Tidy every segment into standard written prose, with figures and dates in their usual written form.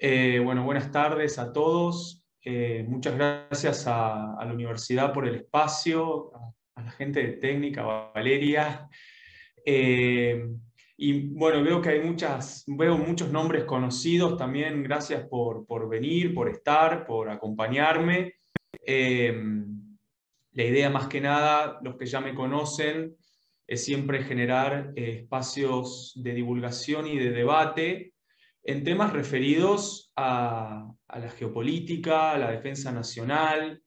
Bueno, buenas tardes a todos. Muchas gracias a la universidad por el espacio, a la gente de técnica, a Valeria. Eh, y bueno, veo muchos nombres conocidos también. Gracias por venir, por estar, por acompañarme. Eh, la idea más que nada, los que ya me conocen, es siempre generar espacios de divulgación y de debate en temas referidos a la geopolítica, a la defensa nacional,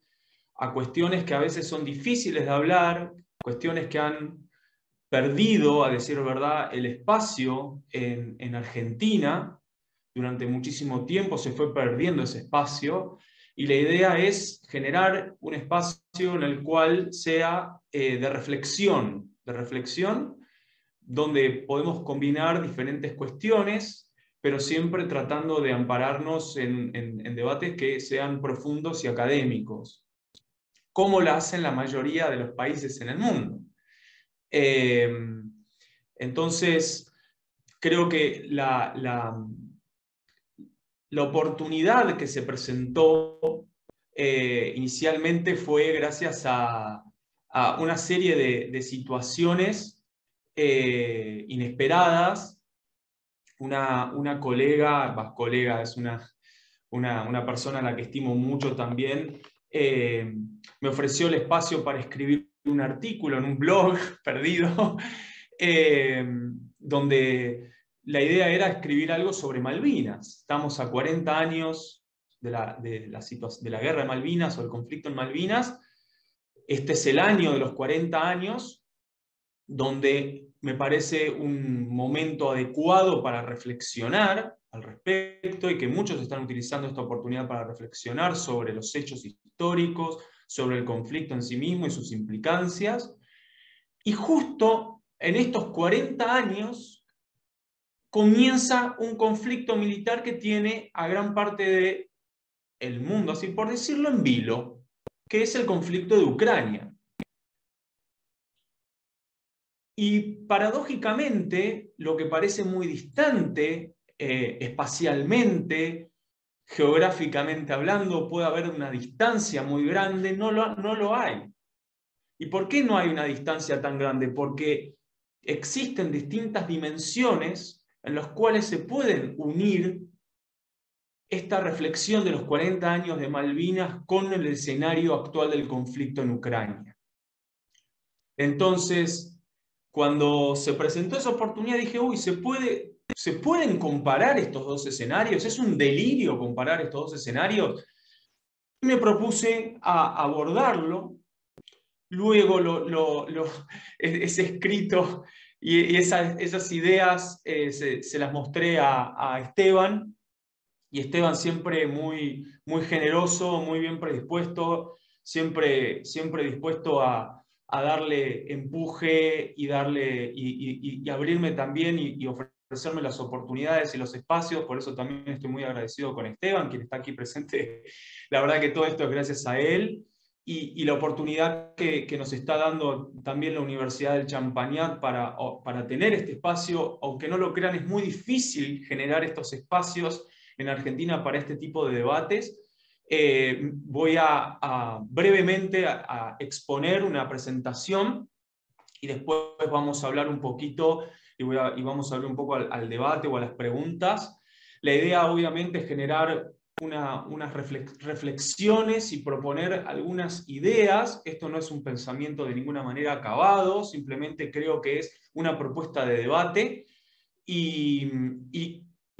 a cuestiones que a veces son difíciles de hablar, cuestiones que han perdido, a decir verdad, el espacio en Argentina. Durante muchísimo tiempo se fue perdiendo ese espacio y la idea es generar un espacio en el cual sea de reflexión, donde podemos combinar diferentes cuestiones, pero siempre tratando de ampararnos en debates que sean profundos y académicos, como lo hacen la mayoría de los países en el mundo. Eh, entonces, creo que la oportunidad que se presentó inicialmente fue gracias a una serie de situaciones inesperadas. Una colega, es una persona a la que estimo mucho también, me ofreció el espacio para escribir un artículo en un blog perdido, eh, donde la idea era escribir algo sobre Malvinas. Estamos a 40 años de la guerra de Malvinas o el conflicto en Malvinas. Este es el año de los 40 años, donde me parece un momento adecuado para reflexionar al respecto y que muchos están utilizando esta oportunidad para reflexionar sobre los hechos históricos, sobre el conflicto en sí mismo y sus implicancias. Y justo en estos 40 años comienza un conflicto militar que tiene a gran parte del mundo, así por decirlo, en vilo, que es el conflicto de Ucrania. Y paradójicamente, lo que parece muy distante, espacialmente, geográficamente hablando, puede haber una distancia muy grande, no lo hay. ¿Y por qué no hay una distancia tan grande? Porque existen distintas dimensiones en las cuales se pueden unir esta reflexión de los 40 años de Malvinas con el escenario actual del conflicto en Ucrania. Entonces, cuando se presentó esa oportunidad, dije, uy, ¿se pueden comparar estos dos escenarios? ¿Es un delirio comparar estos dos escenarios? Y me propuse a abordarlo. Luego ese escrito y esas ideas se las mostré a Esteban, y Esteban siempre muy generoso, muy bien predispuesto, siempre dispuesto a darle empuje y abrirme también y ofrecerme las oportunidades y los espacios. Por eso también estoy muy agradecido con Esteban, quien está aquí presente. La verdad que todo esto es gracias a él y la oportunidad que nos está dando también la Universidad del Champagnat para tener este espacio. Aunque no lo crean, es muy difícil generar estos espacios en Argentina para este tipo de debates. Voy brevemente a exponer una presentación y después vamos a hablar un poquito y vamos a hablar un poco al debate o a las preguntas. La idea obviamente es generar unas reflexiones y proponer algunas ideas. Esto no es un pensamiento de ninguna manera acabado, simplemente creo que es una propuesta de debate y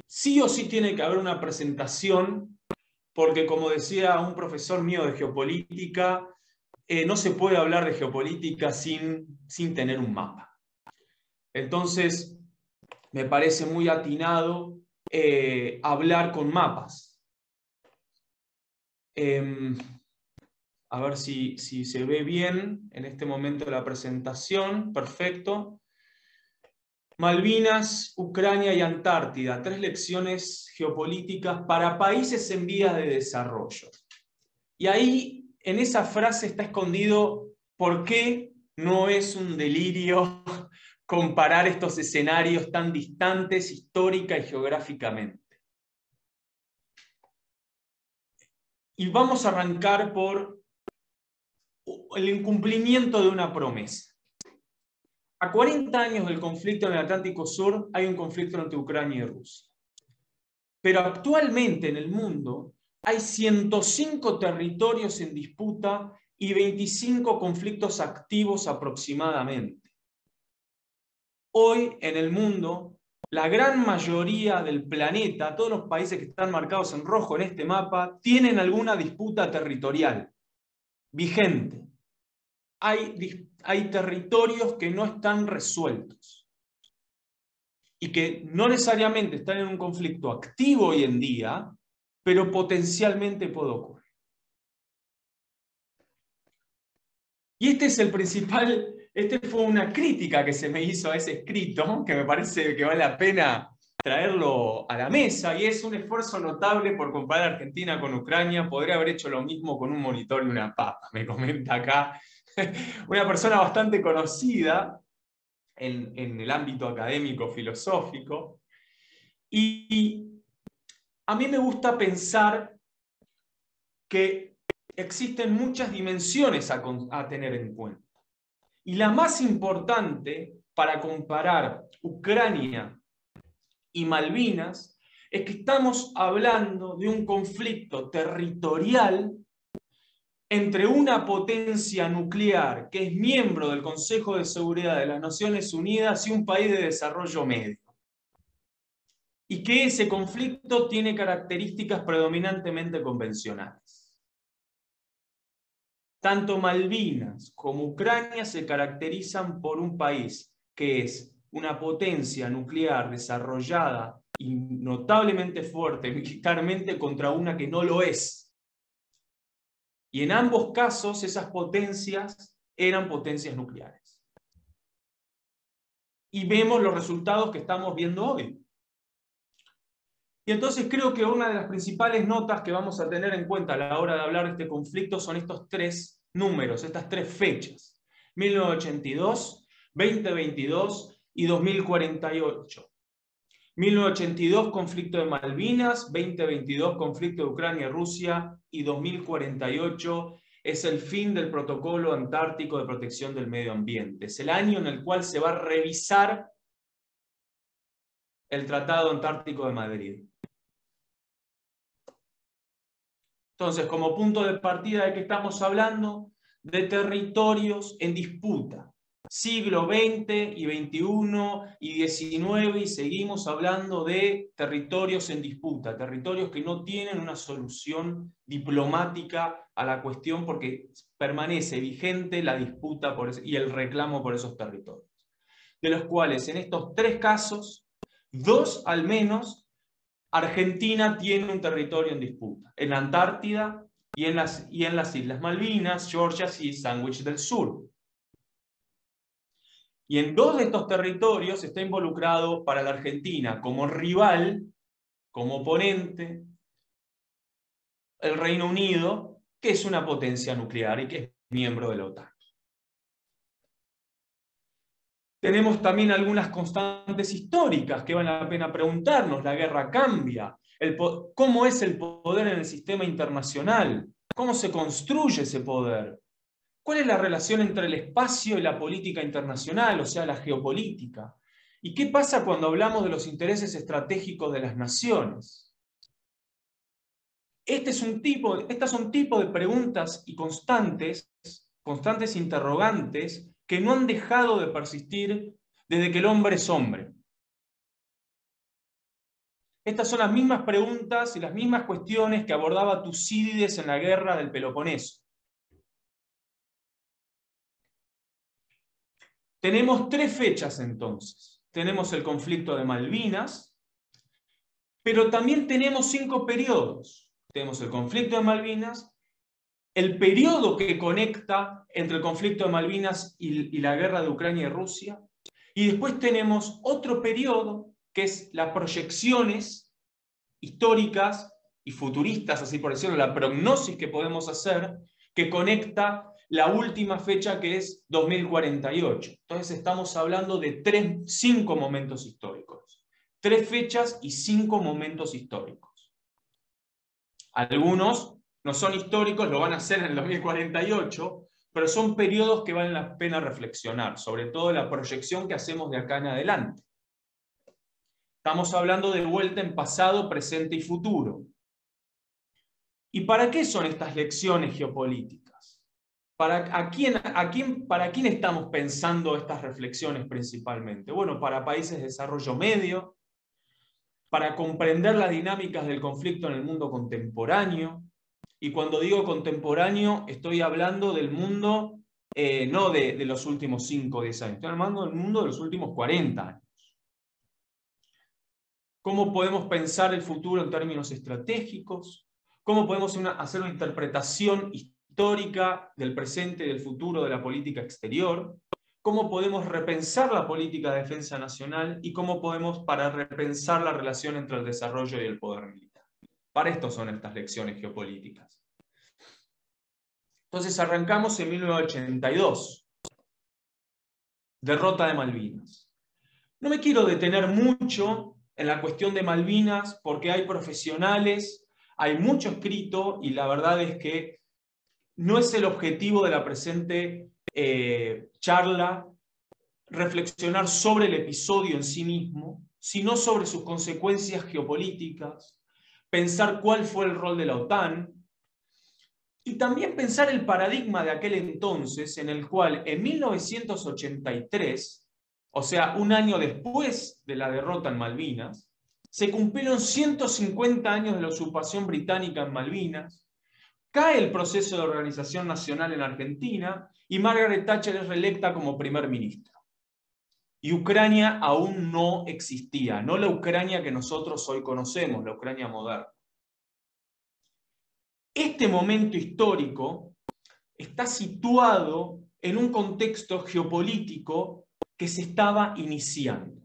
sí o sí tiene que haber una presentación, porque como decía un profesor mío de geopolítica, no se puede hablar de geopolítica sin tener un mapa. Entonces, me parece muy atinado hablar con mapas. A ver si se ve bien en este momento la presentación. Perfecto. Malvinas, Ucrania y Antártida, 3 lecciones geopolíticas para países en vías de desarrollo. Y ahí, en esa frase está escondido por qué no es un delirio comparar estos escenarios tan distantes histórica y geográficamente. Y vamos a arrancar por el incumplimiento de una promesa. A 40 años del conflicto en el Atlántico Sur hay un conflicto entre Ucrania y Rusia. Pero actualmente en el mundo hay 105 territorios en disputa y 25 conflictos activos aproximadamente. Hoy en el mundo, la gran mayoría del planeta, todos los países que están marcados en rojo en este mapa, tienen alguna disputa territorial vigente. Hay territorios que no están resueltos y que no necesariamente están en un conflicto activo hoy en día, pero potencialmente puede ocurrir. Y este fue una crítica que se me hizo a ese escrito, que me parece que vale la pena traerlo a la mesa, y es un esfuerzo notable por comparar Argentina con Ucrania. Podría haber hecho lo mismo con un monitor y una papa, me comenta acá una persona bastante conocida en el ámbito académico filosófico. Y a mí me gusta pensar que existen muchas dimensiones a tener en cuenta. Y la más importante para comparar Ucrania y Malvinas es que estamos hablando de un conflicto territorial entre una potencia nuclear que es miembro del Consejo de Seguridad de las Naciones Unidas y un país de desarrollo medio. Y que ese conflicto tiene características predominantemente convencionales. Tanto Malvinas como Ucrania se caracterizan por un país que es una potencia nuclear desarrollada y notablemente fuerte militarmente contra una que no lo es. Y en ambos casos esas potencias eran potencias nucleares. Y vemos los resultados que estamos viendo hoy. Y entonces creo que una de las principales notas que vamos a tener en cuenta a la hora de hablar de este conflicto son estos tres números, estas tres fechas: 1982, 2022 y 2048. 1982, conflicto de Malvinas; 2022, conflicto de Ucrania y Rusia; y 2048 es el fin del Protocolo Antártico de Protección del Medio Ambiente. Es el año en el cual se va a revisar el Tratado Antártico de Madrid. Entonces, como punto de partida, ¿de qué estamos hablando? De territorios en disputa. Siglo XX y XXI y XIX, y seguimos hablando de territorios en disputa, territorios que no tienen una solución diplomática a la cuestión porque permanece vigente la disputa y el reclamo por esos territorios. De los cuales, en estos tres casos, dos al menos, Argentina tiene un territorio en disputa, en la Antártida y en las Islas Malvinas, Georgia y Sandwich del Sur. Y en dos de estos territorios está involucrado para la Argentina como rival, como oponente, el Reino Unido, que es una potencia nuclear y que es miembro de la OTAN. Tenemos también algunas constantes históricas que vale la pena preguntarnos. La guerra cambia. ¿Cómo es el poder en el sistema internacional? ¿Cómo se construye ese poder? ¿Cuál es la relación entre el espacio y la política internacional, o sea, la geopolítica? ¿Y qué pasa cuando hablamos de los intereses estratégicos de las naciones? Estas son tipo de preguntas y constantes interrogantes que no han dejado de persistir desde que el hombre es hombre. Estas son las mismas preguntas y las mismas cuestiones que abordaba Tucídides en la guerra del Peloponeso. Tenemos tres fechas entonces. Tenemos el conflicto de Malvinas, pero también tenemos 5 periodos. Tenemos el conflicto de Malvinas, el periodo que conecta entre el conflicto de Malvinas y la guerra de Ucrania y Rusia, y después tenemos otro periodo que es las proyecciones históricas y futuristas, así por decirlo, la prognosis que podemos hacer, que conecta la última fecha, que es 2048. Entonces estamos hablando de 5 momentos históricos. 3 fechas y 5 momentos históricos. Algunos no son históricos, lo van a hacer en el 2048, pero son periodos que valen la pena reflexionar, sobre todo la proyección que hacemos de acá en adelante. Estamos hablando de vuelta en pasado, presente y futuro. ¿Y para qué son estas lecciones geopolíticas? ¿Para quién estamos pensando estas reflexiones principalmente? Bueno, para países de desarrollo medio, para comprender las dinámicas del conflicto en el mundo contemporáneo. Y cuando digo contemporáneo, estoy hablando del mundo, no de los últimos 5 o 10 años, estoy hablando del mundo de los últimos 40 años. ¿Cómo podemos pensar el futuro en términos estratégicos? ¿Cómo podemos hacer una interpretación histórica del presente y del futuro de la política exterior? ¿Cómo podemos repensar la política de defensa nacional? ¿Y cómo podemos repensar la relación entre el desarrollo y el poder militar? Para esto son estas lecciones geopolíticas. Entonces arrancamos en 1982. Derrota de Malvinas. No me quiero detener mucho en la cuestión de Malvinas porque hay profesionales, hay mucho escrito y la verdad es que no es el objetivo de la presente charla reflexionar sobre el episodio en sí mismo, sino sobre sus consecuencias geopolíticas, pensar cuál fue el rol de la OTAN y también pensar el paradigma de aquel entonces en el cual en 1983, o sea, un año después de la derrota en Malvinas, se cumplieron 150 años de la usurpación británica en Malvinas, cae el proceso de organización nacional en Argentina y Margaret Thatcher es reelecta como primer ministro. Y Ucrania aún no existía, no la Ucrania que nosotros hoy conocemos, la Ucrania moderna. Este momento histórico está situado en un contexto geopolítico que se estaba iniciando.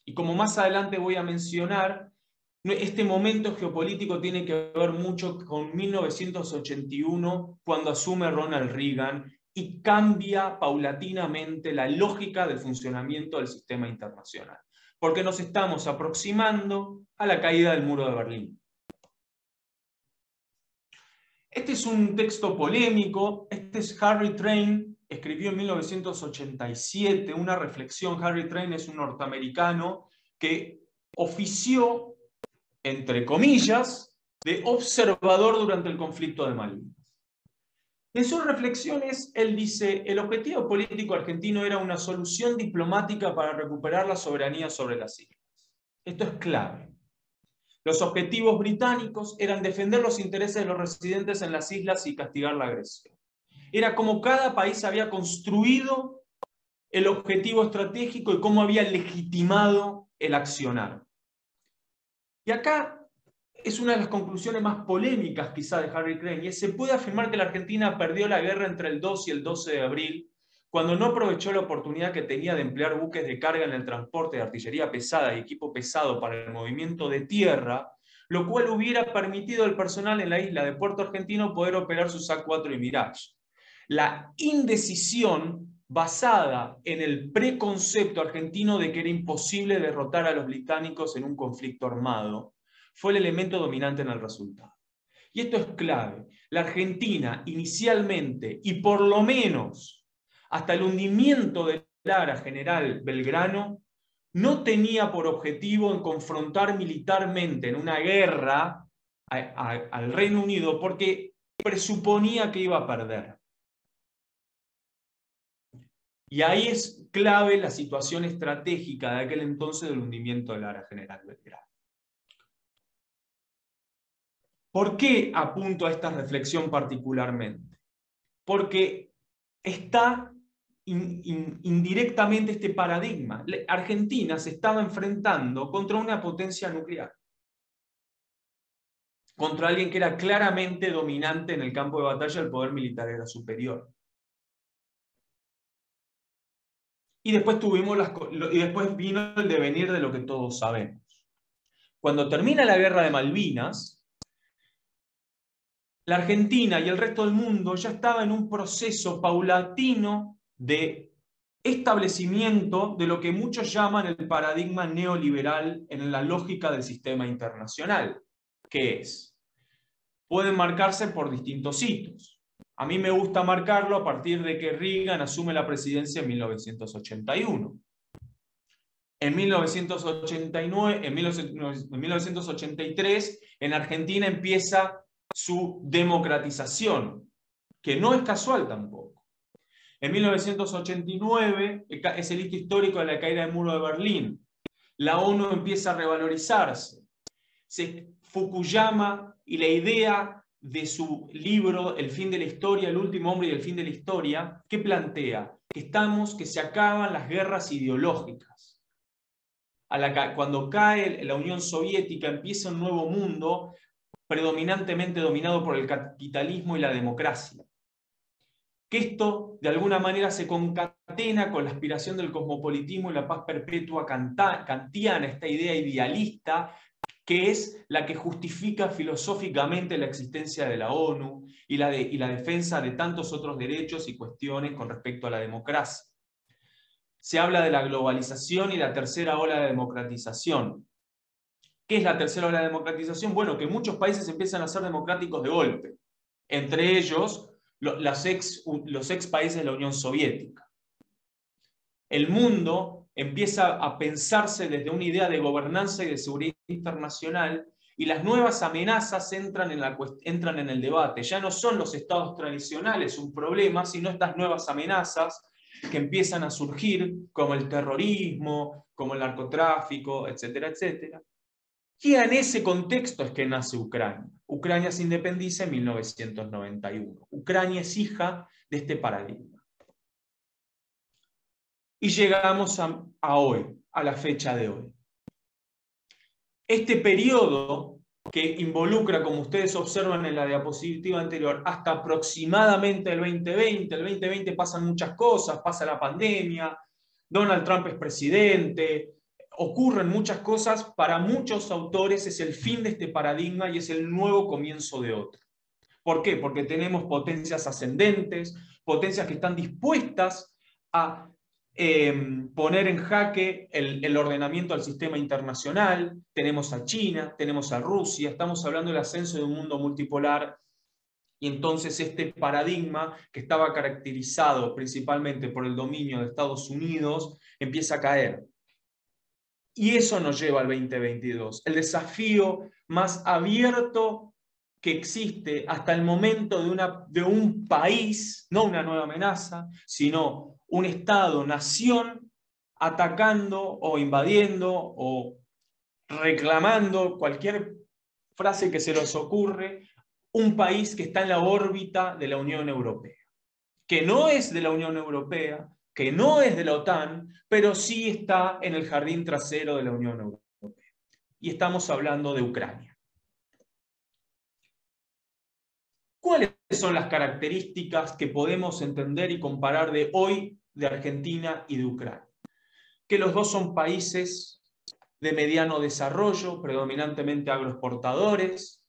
Y como más adelante voy a mencionar, este momento geopolítico tiene que ver mucho con 1981, cuando asume Ronald Reagan y cambia paulatinamente la lógica del funcionamiento del sistema internacional. Porque nos estamos aproximando a la caída del muro de Berlín. Este es un texto polémico, este es Harry Train, escribió en 1987 una reflexión. Harry Train es un norteamericano que ofició, entre comillas, de observador durante el conflicto de Malvinas. En sus reflexiones, él dice, el objetivo político argentino era una solución diplomática para recuperar la soberanía sobre las islas. Esto es clave. Los objetivos británicos eran defender los intereses de los residentes en las islas y castigar la agresión. Era como cada país había construido el objetivo estratégico y cómo había legitimado el accionar. Y acá es una de las conclusiones más polémicas quizá de Harry Crane, y se puede afirmar que la Argentina perdió la guerra entre el 2 y el 12 de abril, cuando no aprovechó la oportunidad que tenía de emplear buques de carga en el transporte de artillería pesada y equipo pesado para el movimiento de tierra, lo cual hubiera permitido al personal en la isla de Puerto Argentino poder operar sus A4 y Mirage. La indecisión basada en el preconcepto argentino de que era imposible derrotar a los británicos en un conflicto armado fue el elemento dominante en el resultado. Y esto es clave. La Argentina inicialmente, y por lo menos hasta el hundimiento del Lara General Belgrano, no tenía por objetivo en confrontar militarmente en una guerra al Reino Unido porque presuponía que iba a perder. Y ahí es clave la situación estratégica de aquel entonces del hundimiento del Lara General Belgrano. ¿Por qué apunto a esta reflexión particularmente? Porque está indirectamente este paradigma. Argentina se estaba enfrentando contra una potencia nuclear, contra alguien que era claramente dominante en el campo de batalla, el poder militar era superior. Y después vino el devenir de lo que todos sabemos. Cuando termina la guerra de Malvinas, la Argentina y el resto del mundo ya estaba en un proceso paulatino de establecimiento de lo que muchos llaman el paradigma neoliberal en la lógica del sistema internacional, que es pueden marcarse por distintos hitos. A mí me gusta marcarlo a partir de que Reagan asume la presidencia en 1981. En 1989, en 1983, en Argentina empieza su democratización, que no es casual tampoco. En 1989 es el hito histórico de la caída del muro de Berlín. La ONU empieza a revalorizarse. Fukuyama y la idea de su libro El fin de la historia, El último hombre y el fin de la historia, ¿qué plantea? Que se acaban las guerras ideológicas. Cuando cae la Unión Soviética empieza un nuevo mundo predominantemente dominado por el capitalismo y la democracia. Que esto de alguna manera se concatena con la aspiración del cosmopolitismo y la paz perpetua kantiana, esta idea idealista que es la que justifica filosóficamente la existencia de la ONU y la defensa de tantos otros derechos y cuestiones con respecto a la democracia. Se habla de la globalización y la tercera ola de democratización. ¿Qué es la tercera ola de democratización? Bueno, que muchos países empiezan a ser democráticos de golpe, entre ellos los ex países de la Unión Soviética. El mundo empieza a pensarse desde una idea de gobernanza y de seguridad internacional, y las nuevas amenazas entran en el debate. Ya no son los estados tradicionales un problema, sino estas nuevas amenazas que empiezan a surgir, como el terrorismo, como el narcotráfico, etcétera, etcétera. Y en ese contexto es que nace Ucrania. Ucrania se independiza en 1991. Ucrania es hija de este paradigma. Y llegamos a hoy, a la fecha de hoy. Este periodo que involucra, como ustedes observan en la diapositiva anterior, hasta aproximadamente el 2020. El 2020 pasan muchas cosas, pasa la pandemia, Donald Trump es presidente, ocurren muchas cosas. Para muchos autores es el fin de este paradigma y es el nuevo comienzo de otro. ¿Por qué? Porque tenemos potencias ascendentes, potencias que están dispuestas a poner en jaque el ordenamiento del sistema internacional. Tenemos a China, tenemos a Rusia, estamos hablando del ascenso de un mundo multipolar, y entonces este paradigma que estaba caracterizado principalmente por el dominio de Estados Unidos empieza a caer. Y eso nos lleva al 2022, el desafío más abierto que existe hasta el momento de un país, no una nueva amenaza, sino un Estado, nación, atacando o invadiendo o reclamando, cualquier frase que se les ocurre, un país que está en la órbita de la Unión Europea, que no es de la Unión Europea, que no es de la OTAN, pero sí está en el jardín trasero de la Unión Europea. Y estamos hablando de Ucrania. ¿Cuáles son las características que podemos entender y comparar de hoy de Argentina y de Ucrania? Que los dos son países de mediano desarrollo, predominantemente agroexportadores.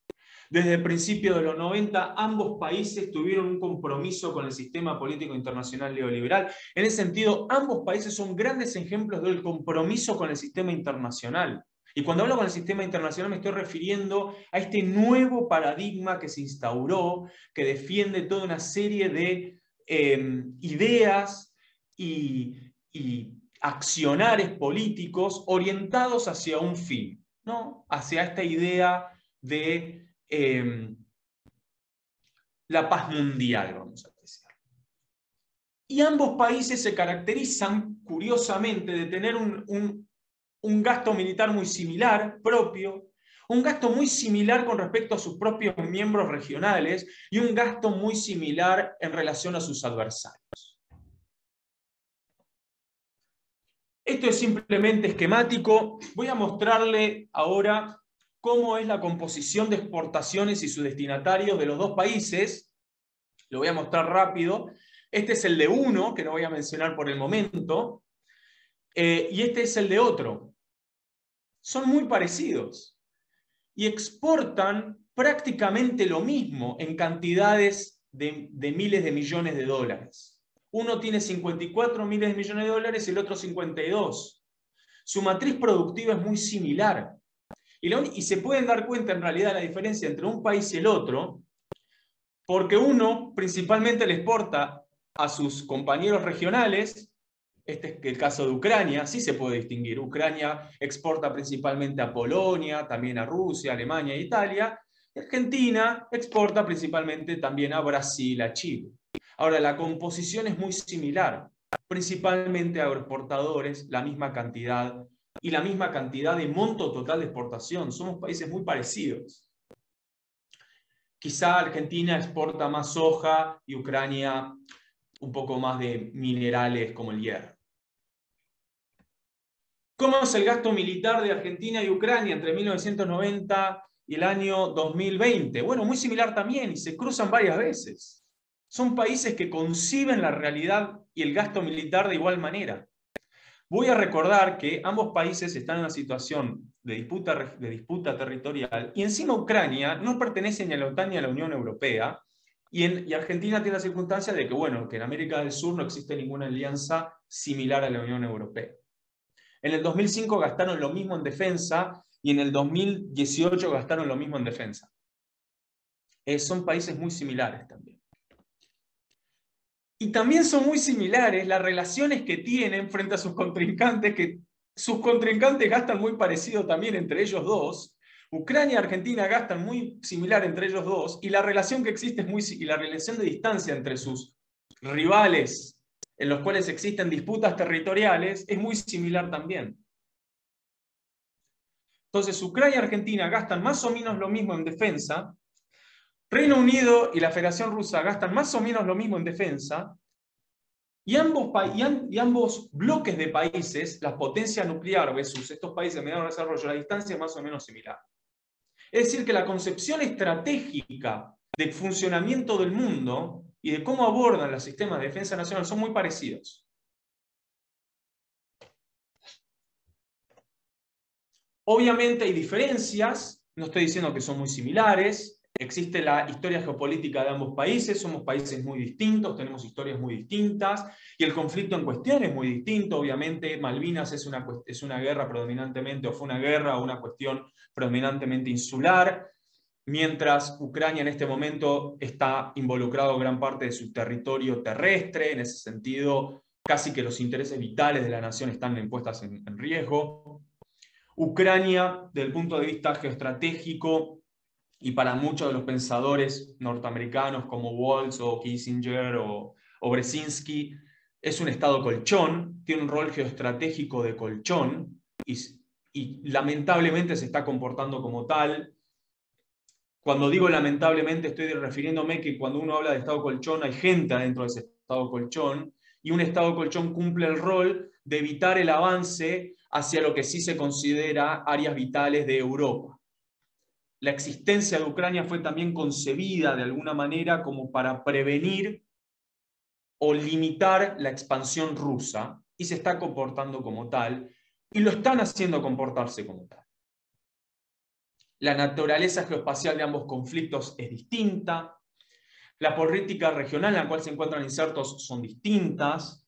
Desde el principio de los 90, ambos países tuvieron un compromiso con el sistema político internacional neoliberal. En ese sentido, ambos países son grandes ejemplos del compromiso con el sistema internacional. Y cuando hablo con el sistema internacional me estoy refiriendo a este nuevo paradigma que se instauró, que defiende toda una serie de ideas y accionares políticos orientados hacia un fin, ¿no? Hacia esta idea de la paz mundial, vamos a decir. Y ambos países se caracterizan, curiosamente, de tener un gasto militar muy similar, propio, un gasto muy similar con respecto a sus propios miembros regionales y un gasto muy similar en relación a sus adversarios. Esto es simplemente esquemático. Voy a mostrarle ahora cómo es la composición de exportaciones y sus destinatarios de los dos países. Lo voy a mostrar rápido. Este es el de uno, que no voy a mencionar por el momento, y este es el de otro. Son muy parecidos y exportan prácticamente lo mismo en cantidades de miles de millones de dólares. Uno tiene 54 miles de millones de dólares y el otro 52. Su matriz productiva es muy similar. Y se pueden dar cuenta en realidad la diferencia entre un país y el otro, porque uno principalmente le exporta a sus compañeros regionales. Este es el caso de Ucrania, sí se puede distinguir. Ucrania exporta principalmente a Polonia, también a Rusia, Alemania e Italia. Argentina exporta principalmente también a Brasil, a Chile. Ahora, la composición es muy similar, principalmente agroexportadores, la misma cantidad y la misma cantidad de monto total de exportación. Somos países muy parecidos. Quizá Argentina exporta más soja y Ucrania un poco más de minerales como el hierro. ¿Cómo es el gasto militar de Argentina y Ucrania entre 1990 y el año 2020? Bueno, muy similar también, y se cruzan varias veces. Son países que conciben la realidad y el gasto militar de igual manera. Voy a recordar que ambos países están en una situación de disputa territorial, y encima Ucrania no pertenece ni a la OTAN ni a la Unión Europea, y Argentina tiene la circunstancia de que, bueno, que en América del Sur no existe ninguna alianza similar a la Unión Europea. En el 2005 gastaron lo mismo en defensa y en el 2018 gastaron lo mismo en defensa. Son países muy similares también. Y también son muy similares las relaciones que tienen frente a sus contrincantes, que sus contrincantes gastan muy parecido también entre ellos dos. Ucrania y Argentina gastan muy similar entre ellos dos, y la relación que existe y la relación de distancia entre sus rivales, en los cuales existen disputas territoriales, es muy similar también. Entonces, Ucrania y Argentina gastan más o menos lo mismo en defensa. Reino Unido y la Federación Rusa gastan más o menos lo mismo en defensa. Y ambos bloques de países, la potencia nuclear versus estos países de menor desarrollo, la distancia es más o menos similar. Es decir, que la concepción estratégica del funcionamiento del mundo y de cómo abordan los sistemas de defensa nacional son muy parecidos. Obviamente hay diferencias, no estoy diciendo que son muy similares. Existe la historia geopolítica de ambos países, somos países muy distintos, tenemos historias muy distintas, y el conflicto en cuestión es muy distinto. Obviamente Malvinas es una guerra predominantemente, o fue una guerra o una cuestión predominantemente insular, mientras Ucrania en este momento está involucrado gran parte de su territorio terrestre. En ese sentido, casi que los intereses vitales de la nación están puestos en riesgo. Ucrania, desde el punto de vista geoestratégico, y para muchos de los pensadores norteamericanos como Waltz o Kissinger o Brzezinski, es un estado colchón, tiene un rol geoestratégico de colchón, y lamentablemente se está comportando como tal. Cuando digo lamentablemente, estoy refiriéndome que cuando uno habla de estado colchón, hay gente adentro de ese estado colchón, y un estado colchón cumple el rol de evitar el avance hacia lo que sí se considera áreas vitales de Europa. La existencia de Ucrania fue también concebida de alguna manera como para prevenir o limitar la expansión rusa, y se está comportando como tal, y lo están haciendo comportarse como tal. La naturaleza geoespacial de ambos conflictos es distinta. La política regional en la cual se encuentran insertos son distintas.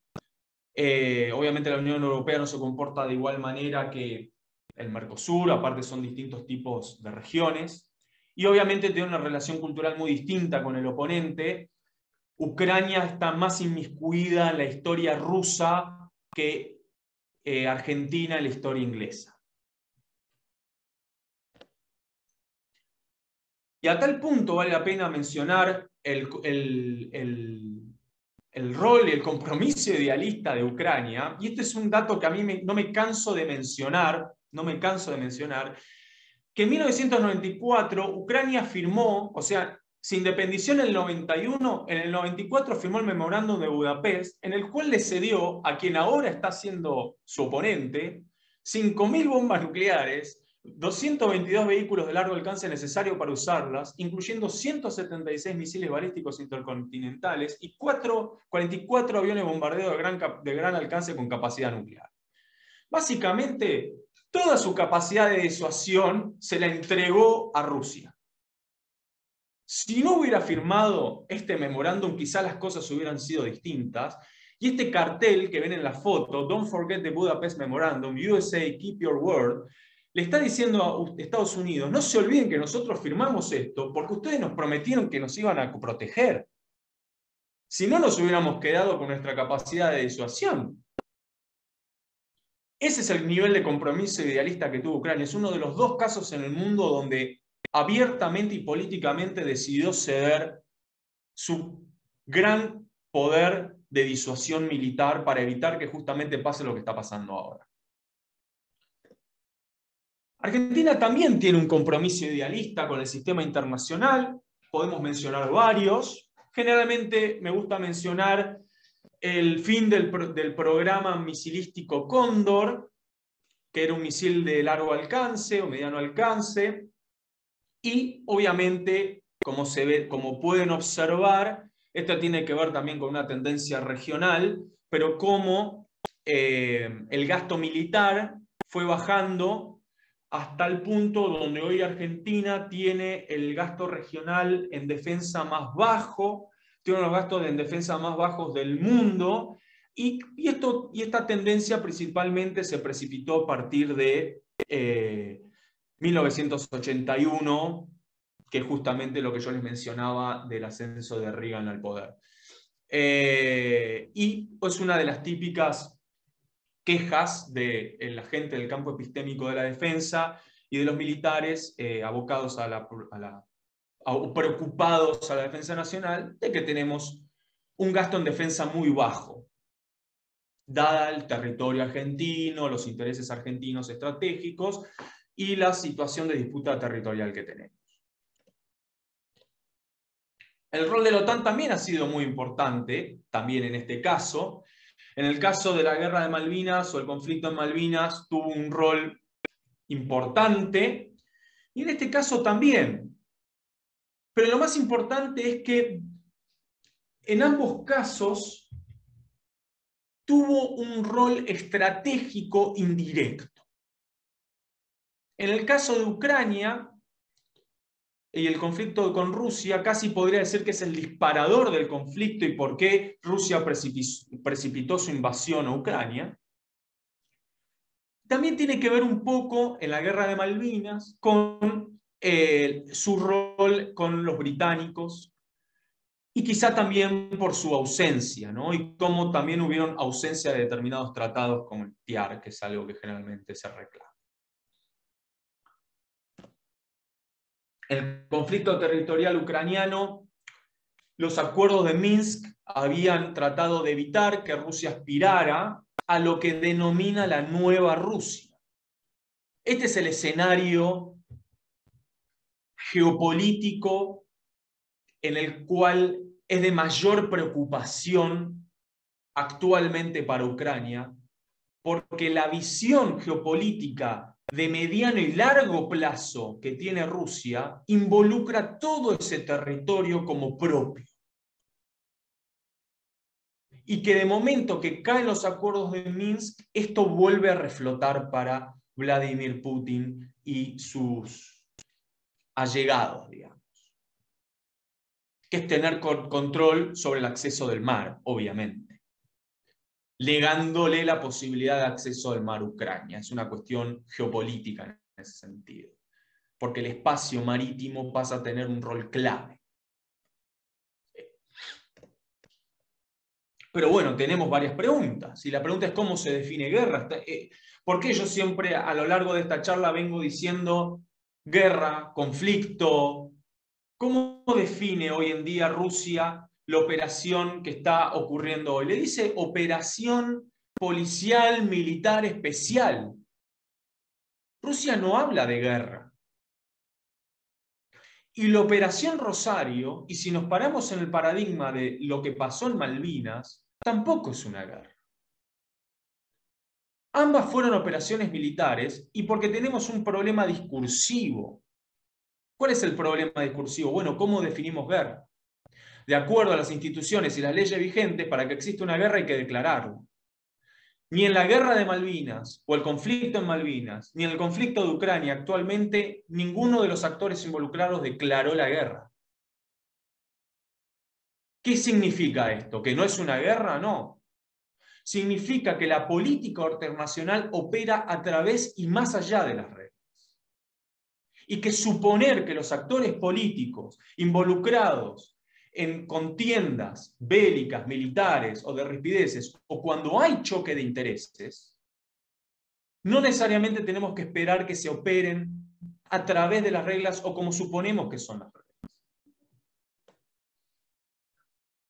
Obviamente la Unión Europea no se comporta de igual manera que el Mercosur, aparte son distintos tipos de regiones. Y obviamente tiene una relación cultural muy distinta con el oponente. Ucrania está más inmiscuida en la historia rusa que Argentina en la historia inglesa. Y a tal punto vale la pena mencionar el rol y el compromiso idealista de Ucrania, y este es un dato que a mí no me canso de mencionar, que en 1994 Ucrania firmó, o sea, se independizó en el 91, en el 94 firmó el Memorándum de Budapest, en el cual le cedió a quien ahora está siendo su oponente 5.000 bombas nucleares, 222 vehículos de largo alcance necesarios para usarlas, incluyendo 176 misiles balísticos intercontinentales y 44 aviones bombarderos de gran alcance con capacidad nuclear. Básicamente, toda su capacidad de disuasión se la entregó a Rusia. Si no hubiera firmado este memorándum, quizá las cosas hubieran sido distintas. Y este cartel que ven en la foto, Don't Forget the Budapest Memorandum, USA, Keep Your Word, le está diciendo a Estados Unidos, no se olviden que nosotros firmamos esto porque ustedes nos prometieron que nos iban a proteger. Si no, nos hubiéramos quedado con nuestra capacidad de disuasión. Ese es el nivel de compromiso idealista que tuvo Ucrania. Es uno de los 2 casos en el mundo donde abiertamente y políticamente decidió ceder su gran poder de disuasión militar para evitar que justamente pase lo que está pasando ahora. Argentina también tiene un compromiso idealista con el sistema internacional. Podemos mencionar varios. Generalmente me gusta mencionar el fin del programa misilístico Cóndor, que era un misil de largo alcance o mediano alcance. Y obviamente, como pueden observar, esto tiene que ver también con una tendencia regional, pero cómo el gasto militar fue bajando hasta el punto donde hoy Argentina tiene el gasto regional en defensa más bajo, tiene los gastos en defensa más bajos del mundo, y esta tendencia principalmente se precipitó a partir de 1981, que es justamente lo que yo les mencionaba del ascenso de Reagan al poder. Y es una de las típicas quejas de la gente del campo epistémico de la defensa y de los militares abocados preocupados a la defensa nacional, de que tenemos un gasto en defensa muy bajo, dada el territorio argentino, los intereses argentinos estratégicos y la situación de disputa territorial que tenemos. El rol de la OTAN también ha sido muy importante, también en este caso. En el caso de la guerra de Malvinas o el conflicto en Malvinas tuvo un rol importante, y en este caso también. Pero lo más importante es que en ambos casos tuvo un rol estratégico indirecto. En el caso de Ucrania y el conflicto con Rusia, casi podría decir que es el disparador del conflicto y por qué Rusia precipitó su invasión a Ucrania. También tiene que ver un poco en la guerra de Malvinas con su rol con los británicos y quizá también por su ausencia, ¿no? Y cómo también hubieron ausencia de determinados tratados como el TIAR, que es algo que generalmente se reclama. El conflicto territorial ucraniano, los acuerdos de Minsk habían tratado de evitar que Rusia aspirara a lo que denomina la nueva Rusia. Este es el escenario geopolítico en el cual es de mayor preocupación actualmente para Ucrania, porque la visión geopolítica de mediano y largo plazo que tiene Rusia involucra todo ese territorio como propio. Y que de momento que caen los acuerdos de Minsk, esto vuelve a reflotar para Vladimir Putin y sus allegados, digamos. Que es tener control sobre el acceso del mar, obviamente, legándole la posibilidad de acceso al mar a Ucrania. Es una cuestión geopolítica en ese sentido, porque el espacio marítimo pasa a tener un rol clave. Pero bueno, tenemos varias preguntas, y la pregunta es cómo se define guerra. ¿Por qué yo siempre a lo largo de esta charla vengo diciendo guerra, conflicto? ¿Cómo define hoy en día Rusia la operación que está ocurriendo hoy? Le dice operación policial, militar, especial. Rusia no habla de guerra. Y la operación Rosario, y si nos paramos en el paradigma de lo que pasó en Malvinas, tampoco es una guerra. Ambas fueron operaciones militares y porque tenemos un problema discursivo. ¿Cuál es el problema discursivo? Bueno, ¿cómo definimos guerra? De acuerdo a las instituciones y las leyes vigentes, para que exista una guerra hay que declararlo. Ni en la guerra de Malvinas, o el conflicto en Malvinas, ni en el conflicto de Ucrania actualmente, ninguno de los actores involucrados declaró la guerra. ¿Qué significa esto? ¿Que no es una guerra? No. Significa que la política internacional opera a través y más allá de las reglas. y que suponer que los actores políticos involucrados en contiendas bélicas, militares o de rispideces, o cuando hay choque de intereses, no necesariamente tenemos que esperar que se operen a través de las reglas o como suponemos que son las reglas.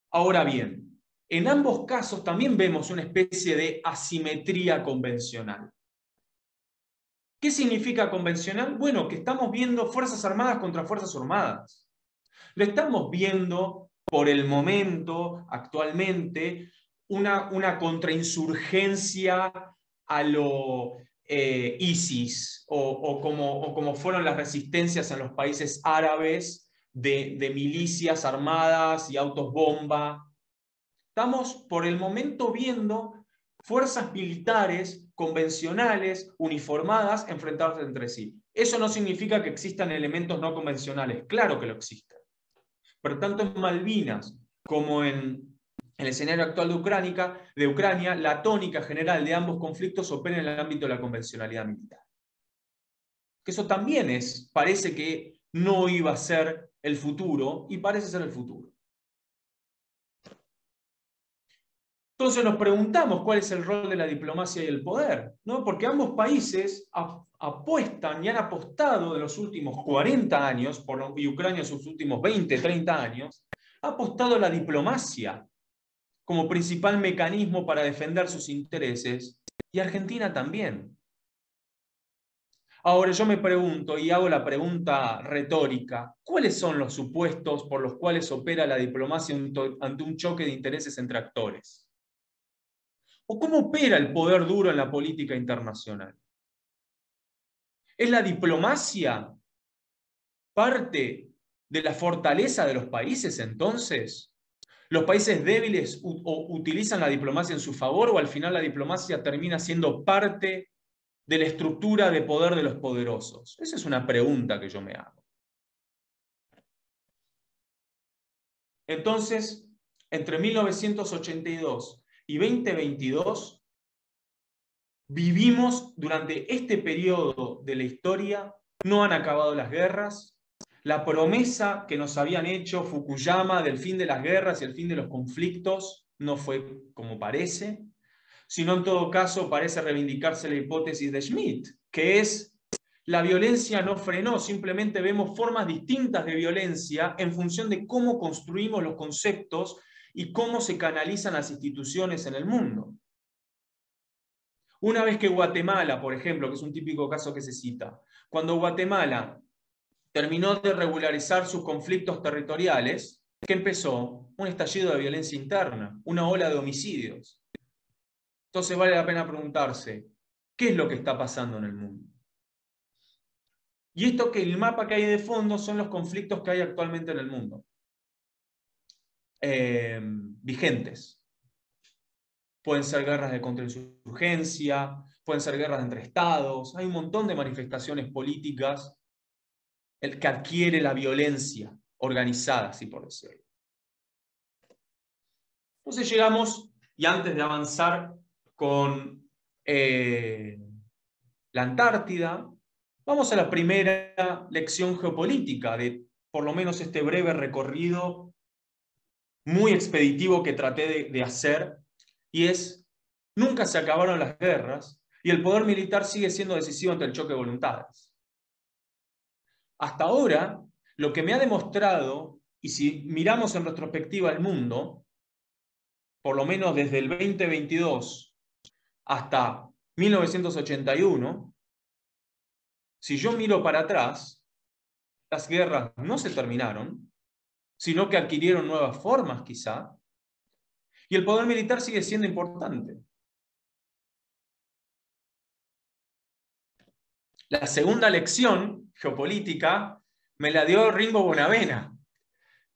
Ahora bien, en ambos casos también vemos una especie de asimetría convencional. ¿Qué significa convencional? Bueno, que estamos viendo Fuerzas Armadas contra Fuerzas Armadas. Lo estamos viendo por el momento, actualmente, una contrainsurgencia a lo ISIS o como fueron las resistencias en los países árabes de milicias armadas y autos bomba. Estamos por el momento viendo fuerzas militares convencionales, uniformadas, enfrentarse entre sí. Eso no significa que existan elementos no convencionales. Claro que lo existen. Pero tanto en Malvinas como en el escenario actual de Ucrania, la tónica general de ambos conflictos opera en el ámbito de la convencionalidad militar. Que eso también parece que no iba a ser el futuro, y parece ser el futuro. Entonces nos preguntamos cuál es el rol de la diplomacia y el poder, ¿no? Porque ambos países apuestan y han apostado en los últimos 40 años, y Ucrania en sus últimos 20, 30 años, ha apostado a la diplomacia como principal mecanismo para defender sus intereses, y Argentina también. Ahora yo me pregunto, y hago la pregunta retórica, ¿cuáles son los supuestos por los cuales opera la diplomacia ante un choque de intereses entre actores? ¿O cómo opera el poder duro en la política internacional? ¿Es la diplomacia parte de la fortaleza de los países entonces? ¿Los países débiles utilizan la diplomacia en su favor o al final la diplomacia termina siendo parte de la estructura de poder de los poderosos? Esa es una pregunta que yo me hago. Entonces, entre 1982 y 2022, vivimos durante este periodo de la historia, no han acabado las guerras, la promesa que nos habían hecho Fukuyama del fin de las guerras y el fin de los conflictos no fue como parece, sino en todo caso parece reivindicarse la hipótesis de Schmitt, que es la violencia no frenó, simplemente vemos formas distintas de violencia en función de cómo construimos los conceptos y cómo se canalizan las instituciones en el mundo. Una vez que Guatemala, por ejemplo, que es un típico caso que se cita, cuando Guatemala terminó de regularizar sus conflictos territoriales, ¿qué empezó? Un estallido de violencia interna, una ola de homicidios. Entonces vale la pena preguntarse, ¿qué es lo que está pasando en el mundo? Y esto que el mapa que hay de fondo son los conflictos que hay actualmente en el mundo. Vigentes. Pueden ser guerras de contrainsurgencia, pueden ser guerras entre estados, hay un montón de manifestaciones políticas el que adquiere la violencia organizada, así por decirlo. Entonces llegamos, y antes de avanzar con la Antártida, vamos a la primera lección geopolítica de por lo menos este breve recorrido muy expeditivo que traté de hacer, y es, nunca se acabaron las guerras y el poder militar sigue siendo decisivo ante el choque de voluntades. Hasta ahora, lo que me ha demostrado, y si miramos en retrospectiva el mundo, por lo menos desde el 2022 hasta 1981, si yo miro para atrás, las guerras no se terminaron, sino que adquirieron nuevas formas quizá, y el poder militar sigue siendo importante. La segunda lección geopolítica me la dio Ringo Bonavena,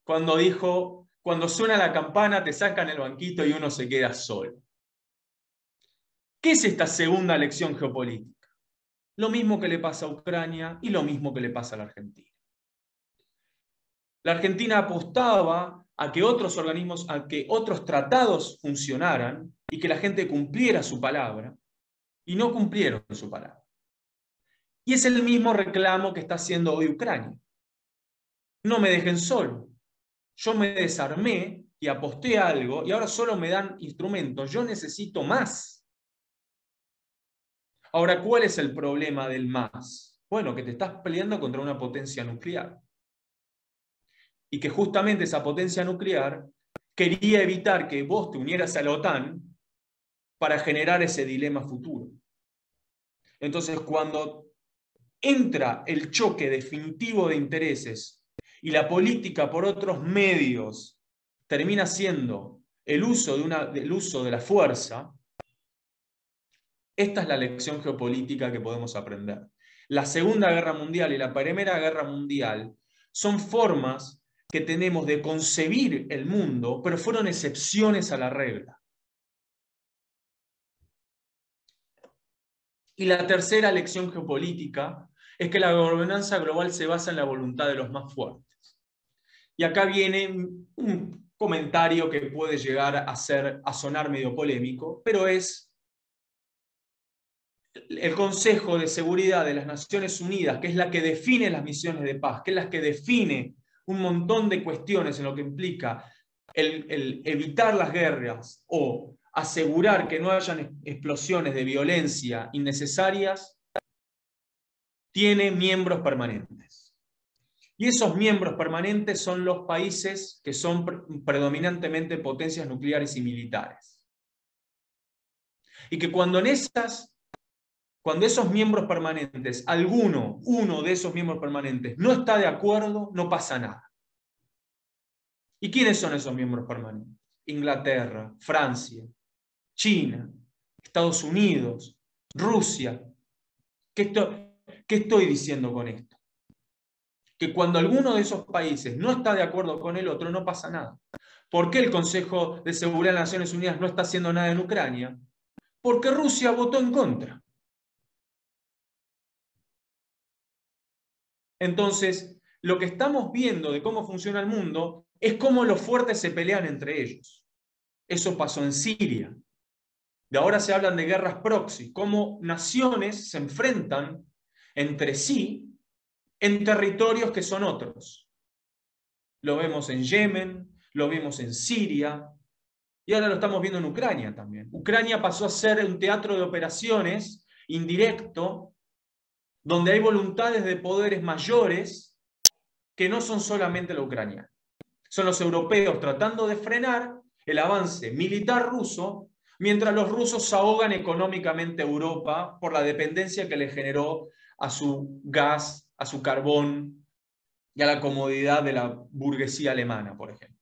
cuando dijo, cuando suena la campana te sacan el banquito y uno se queda solo. ¿Qué es esta segunda lección geopolítica? Lo mismo que le pasa a Ucrania y lo mismo que le pasa a la Argentina. La Argentina apostaba a que otros organismos, a que otros tratados funcionaran y que la gente cumpliera su palabra, y no cumplieron su palabra. Y es el mismo reclamo que está haciendo hoy Ucrania. No me dejen solo. Yo me desarmé y aposté a algo y ahora solo me dan instrumentos. Yo necesito más. Ahora, ¿cuál es el problema del más? Bueno, que te estás peleando contra una potencia nuclear. Y que justamente esa potencia nuclear quería evitar que vos te unieras a la OTAN para generar ese dilema futuro. Entonces, cuando entra el choque definitivo de intereses y la política por otros medios termina siendo el uso de la fuerza, esta es la lección geopolítica que podemos aprender. La Segunda Guerra Mundial y la Primera Guerra Mundial son formas que tenemos de concebir el mundo, pero fueron excepciones a la regla. Y la tercera lección geopolítica es que la gobernanza global se basa en la voluntad de los más fuertes. Y acá viene un comentario que puede llegar a sonar medio polémico, pero es el Consejo de Seguridad de las Naciones Unidas, que es la que define las misiones de paz, que es la que define un montón de cuestiones en lo que implica el evitar las guerras o asegurar que no hayan explosiones de violencia innecesarias, tiene miembros permanentes. Y esos miembros permanentes son los países que son predominantemente potencias nucleares y militares. Y que cuando esos miembros permanentes, uno de esos miembros permanentes, no está de acuerdo, no pasa nada. ¿Y quiénes son esos miembros permanentes? Inglaterra, Francia, China, Estados Unidos, Rusia. ¿Qué estoy diciendo con esto? Que cuando alguno de esos países no está de acuerdo con el otro, no pasa nada. ¿Por qué el Consejo de Seguridad de las Naciones Unidas no está haciendo nada en Ucrania? Porque Rusia votó en contra. Entonces, lo que estamos viendo de cómo funciona el mundo es cómo los fuertes se pelean entre ellos. Eso pasó en Siria. De ahora se hablan de guerras proxy, cómo naciones se enfrentan entre sí en territorios que son otros. Lo vemos en Yemen, lo vemos en Siria, y ahora lo estamos viendo en Ucrania también. Ucrania pasó a ser un teatro de operaciones indirecto, donde hay voluntades de poderes mayores que no son solamente la ucraniana. Son los europeos tratando de frenar el avance militar ruso, mientras los rusos ahogan económicamente a Europa por la dependencia que le generó a su gas, a su carbón y a la comodidad de la burguesía alemana, por ejemplo.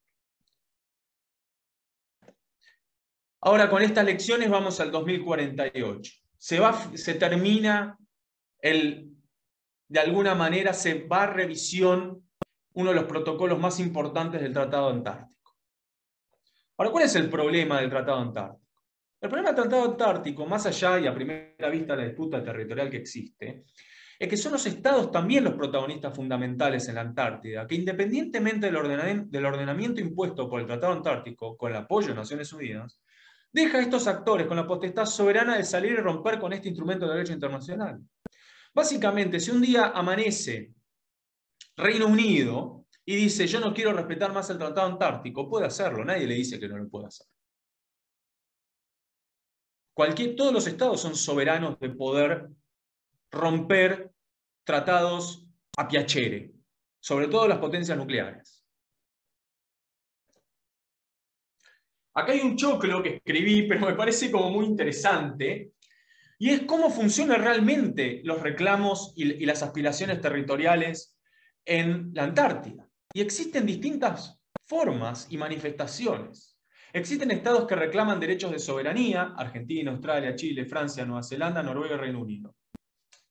Ahora, con estas lecciones vamos al 2048. Se termina de alguna manera se va a revisión uno de los protocolos más importantes del Tratado Antártico. Ahora, ¿cuál es el problema del Tratado Antártico? El problema del Tratado Antártico, más allá y a primera vista de la disputa territorial que existe, es que son los estados también los protagonistas fundamentales en la Antártida, que independientemente del ordenamiento impuesto por el Tratado Antártico, con el apoyo de Naciones Unidas, deja a estos actores con la potestad soberana de salir y romper con este instrumento de derecho internacional. Básicamente, si un día amanece Reino Unido y dice yo no quiero respetar más el Tratado Antártico, puede hacerlo, nadie le dice que no lo puede hacer. Todos los estados son soberanos de poder romper tratados a piacere, sobre todo las potencias nucleares. Acá hay un choclo que escribí, pero me parece como muy interesante, y es cómo funcionan realmente los reclamos y las aspiraciones territoriales en la Antártida. Y existen distintas formas y manifestaciones. Existen estados que reclaman derechos de soberanía, Argentina, Australia, Chile, Francia, Nueva Zelanda, Noruega y Reino Unido.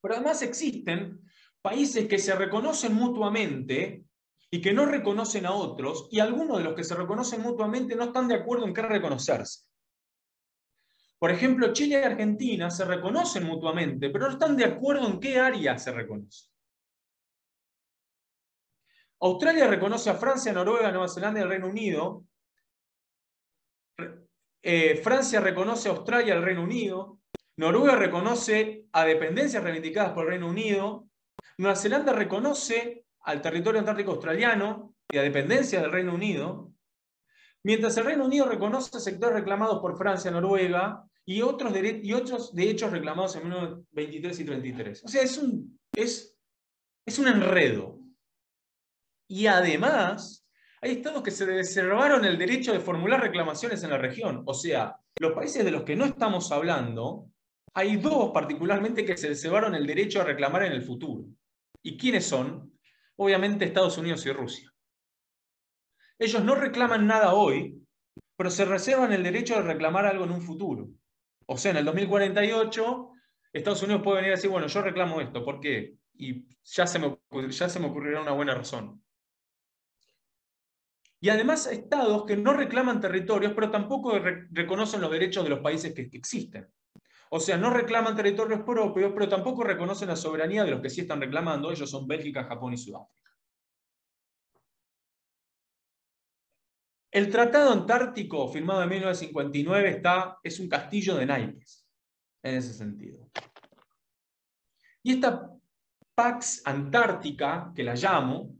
Pero además existen países que se reconocen mutuamente y que no reconocen a otros, y algunos de los que se reconocen mutuamente no están de acuerdo en qué reconocerse. Por ejemplo, Chile y Argentina se reconocen mutuamente, pero no están de acuerdo en qué área se reconoce. Australia reconoce a Francia, Noruega, Nueva Zelanda y el Reino Unido. Francia reconoce a Australia y al Reino Unido. Noruega reconoce a dependencias reivindicadas por el Reino Unido. Nueva Zelanda reconoce al territorio antártico australiano y a dependencias del Reino Unido. Mientras el Reino Unido reconoce sectores reclamados por Francia, Noruega y otros derechos reclamados en 1923 y 33. O sea, es un enredo. Y además, hay estados que se reservaron el derecho de formular reclamaciones en la región. O sea, los países de los que no estamos hablando, hay dos particularmente que se reservaron el derecho a reclamar en el futuro. ¿Y quiénes son? Obviamente Estados Unidos y Rusia. Ellos no reclaman nada hoy, pero se reservan el derecho de reclamar algo en un futuro. O sea, en el 2048, Estados Unidos puede venir a decir, bueno, yo reclamo esto, ¿por qué? Y ya se me ocurrirá una buena razón. Y además estados que no reclaman territorios, pero tampoco reconocen los derechos de los países que existen. O sea, no reclaman territorios propios, pero tampoco reconocen la soberanía de los que sí están reclamando. Ellos son Bélgica, Japón y Sudáfrica. El Tratado Antártico, firmado en 1959, es un castillo de naipes, en ese sentido. Y esta Pax Antártica, que la llamo,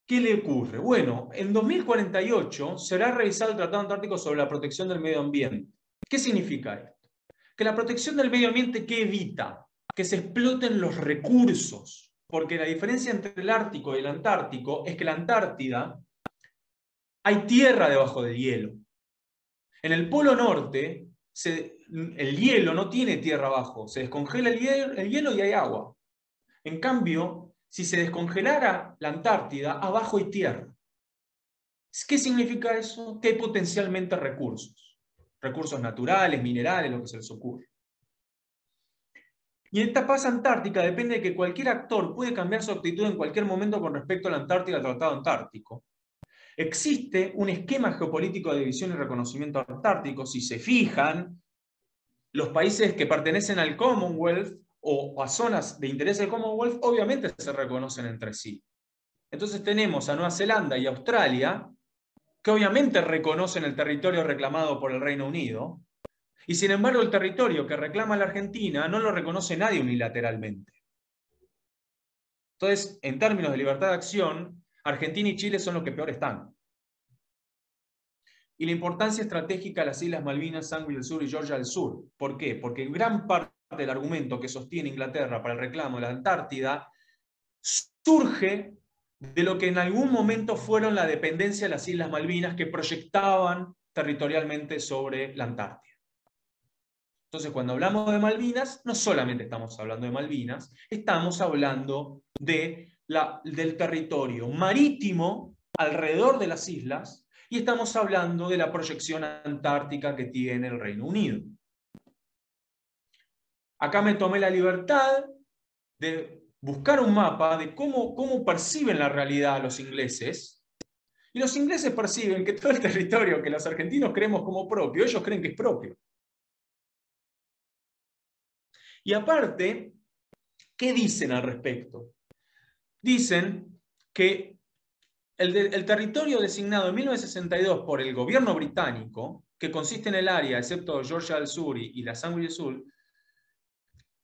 ¿qué le ocurre? Bueno, en 2048 será revisado el Tratado Antártico sobre la protección del medio ambiente. ¿Qué significa esto? Que la protección del medio ambiente, ¿qué evita? Que se exploten los recursos. Porque la diferencia entre el Ártico y el Antártico es que la Antártida hay tierra debajo del hielo. En el Polo Norte, el hielo no tiene tierra abajo. Se descongela el hielo y hay agua. En cambio, si se descongelara la Antártida, abajo hay tierra. ¿Qué significa eso? Que hay potencialmente recursos. Recursos naturales, minerales, lo que se les ocurre. Y esta paz antártica depende de que cualquier actor puede cambiar su actitud en cualquier momento con respecto a la Antártida, al Tratado Antártico. Existe un esquema geopolítico de división y reconocimiento antártico. Si se fijan, los países que pertenecen al Commonwealth o a zonas de interés del Commonwealth, obviamente se reconocen entre sí. Entonces tenemos a Nueva Zelanda y Australia, que obviamente reconocen el territorio reclamado por el Reino Unido, y sin embargo el territorio que reclama la Argentina no lo reconoce nadie unilateralmente. Entonces, en términos de libertad de acción, Argentina y Chile son los que peor están. Y la importancia estratégica de las Islas Malvinas, Sandwich del Sur y Georgia del Sur. ¿Por qué? Porque gran parte del argumento que sostiene Inglaterra para el reclamo de la Antártida surge de lo que en algún momento fueron la dependencia de las Islas Malvinas que proyectaban territorialmente sobre la Antártida. Entonces, cuando hablamos de Malvinas, no solamente estamos hablando de Malvinas, estamos hablando del territorio marítimo alrededor de las islas y estamos hablando de la proyección antártica que tiene el Reino Unido. Acá me tomé la libertad de buscar un mapa de cómo perciben la realidad los ingleses. Y los ingleses perciben que todo el territorio que los argentinos creemos como propio, ellos creen que es propio. Y aparte, ¿qué dicen al respecto? Dicen que el territorio designado en 1962 por el gobierno británico, que consiste en el área, excepto Georgia del Sur y la Sandwich del Sur,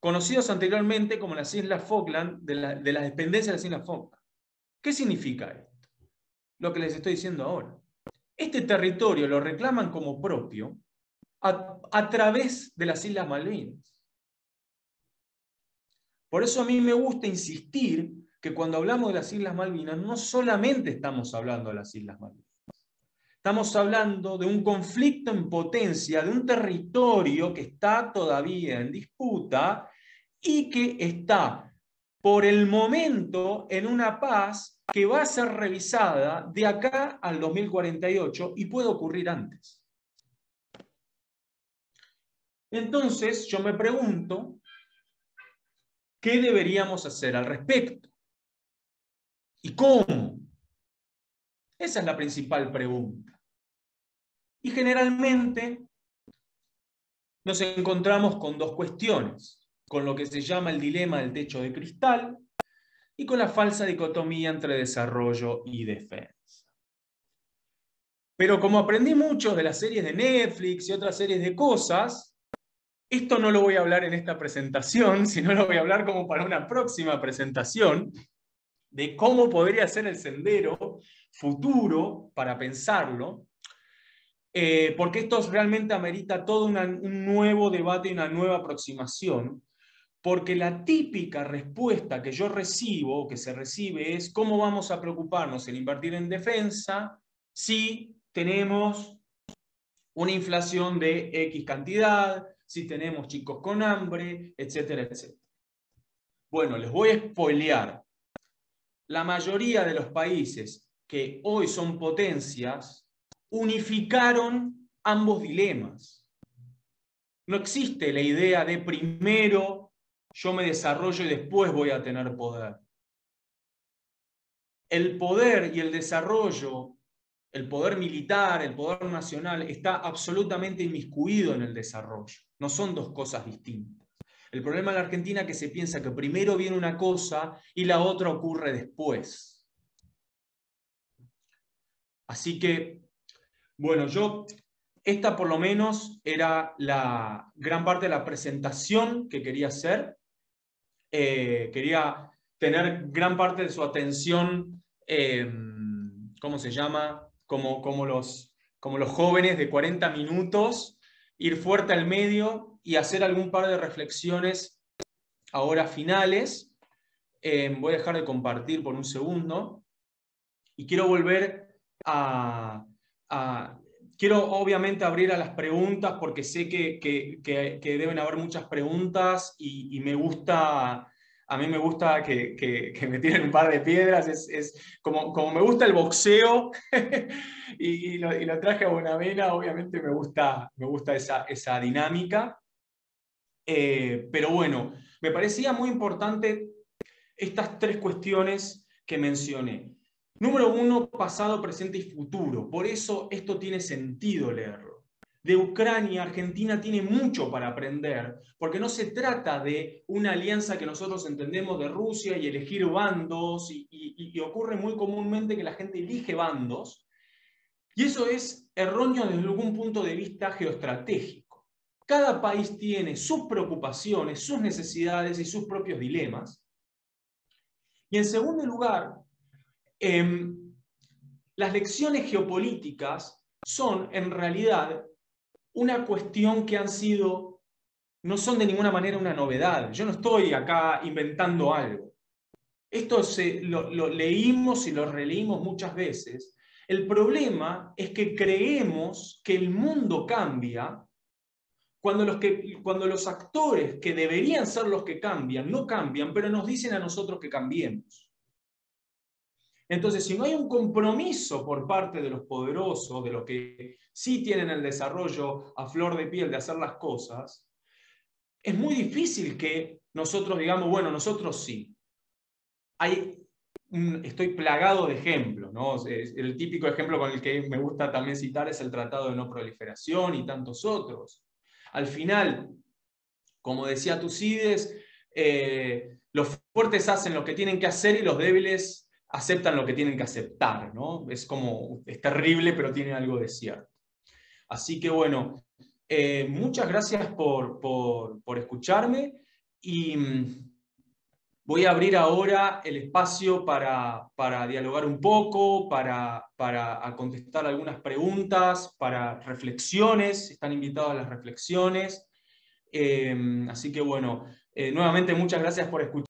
conocidos anteriormente como las Islas Falkland, de las dependencias de las Islas Falkland. ¿Qué significa esto? Lo que les estoy diciendo ahora. Este territorio lo reclaman como propio a través de las Islas Malvinas. Por eso a mí me gusta insistir que cuando hablamos de las Islas Malvinas, no solamente estamos hablando de las Islas Malvinas. Estamos hablando de un conflicto en potencia, de un territorio que está todavía en disputa y que está, por el momento, en una paz que va a ser revisada de acá al 2048 y puede ocurrir antes. Entonces, yo me pregunto, ¿qué deberíamos hacer al respecto? ¿Y cómo? Esa es la principal pregunta. Y generalmente nos encontramos con dos cuestiones, con lo que se llama el dilema del techo de cristal y con la falsa dicotomía entre desarrollo y defensa. Pero como aprendí mucho de las series de Netflix y otras series de cosas, Esto no lo voy a hablar en esta presentación, sino lo voy a hablar como para una próxima presentación, de cómo podría ser el sendero futuro para pensarlo, porque esto realmente amerita todo un nuevo debate y una nueva aproximación, porque la típica respuesta que yo recibo, que se recibe, es ¿cómo vamos a preocuparnos en invertir en defensa si tenemos una inflación de X cantidad, si tenemos chicos con hambre, etcétera, etcétera? Bueno, les voy a spoilear. La mayoría de los países que hoy son potencias unificaron ambos dilemas. No existe la idea de primero yo me desarrollo y después voy a tener poder. El poder y el desarrollo, el poder militar, el poder nacional, está absolutamente inmiscuido en el desarrollo. No son dos cosas distintas. El problema en la Argentina es que se piensa que primero viene una cosa y la otra ocurre después. Así que, bueno, esta por lo menos era la gran parte de la presentación que quería hacer. Quería tener gran parte de su atención, ¿cómo se llama? Como los jóvenes de 40 minutos, ir fuerte al medio y hacer algún par de reflexiones ahora finales. Voy a dejar de compartir por un segundo y quiero volver quiero obviamente abrir a las preguntas porque sé que deben haber muchas preguntas y me gusta, a mí me gusta que me tiren un par de piedras, es como me gusta el boxeo y lo traje a Buenavena, obviamente me gusta esa dinámica. Pero bueno, me parecía muy importante estas tres cuestiones que mencioné. Número uno, pasado, presente y futuro. Por eso esto tiene sentido leerlo. De Ucrania, Argentina tiene mucho para aprender, porque no se trata de una alianza que nosotros entendemos de Rusia y elegir bandos, y ocurre muy comúnmente que la gente elige bandos, y eso es erróneo desde algún punto de vista geoestratégico. Cada país tiene sus preocupaciones, sus necesidades y sus propios dilemas. Y en segundo lugar, las lecciones geopolíticas son en realidad una cuestión que no son de ninguna manera una novedad. Yo no estoy acá inventando algo. Esto lo leímos y lo releímos muchas veces. El problema es que creemos que el mundo cambia cuando los actores que deberían ser los que cambian, no cambian, pero nos dicen a nosotros que cambiemos. Entonces, si no hay un compromiso por parte de los poderosos, de los que sí tienen el desarrollo a flor de piel de hacer las cosas, es muy difícil que nosotros digamos, bueno, nosotros sí. Estoy plagado de ejemplos, ¿no? El típico ejemplo con el que me gusta también citar es el Tratado de No Proliferación y tantos otros. Al final, como decía Tucídides, los fuertes hacen lo que tienen que hacer y los débiles aceptan lo que tienen que aceptar, ¿no? Es terrible, pero tiene algo de cierto. Así que bueno, muchas gracias por escucharme y voy a abrir ahora el espacio para dialogar un poco, para contestar algunas preguntas, para reflexiones, están invitados a las reflexiones. Así que bueno, nuevamente muchas gracias por escuchar.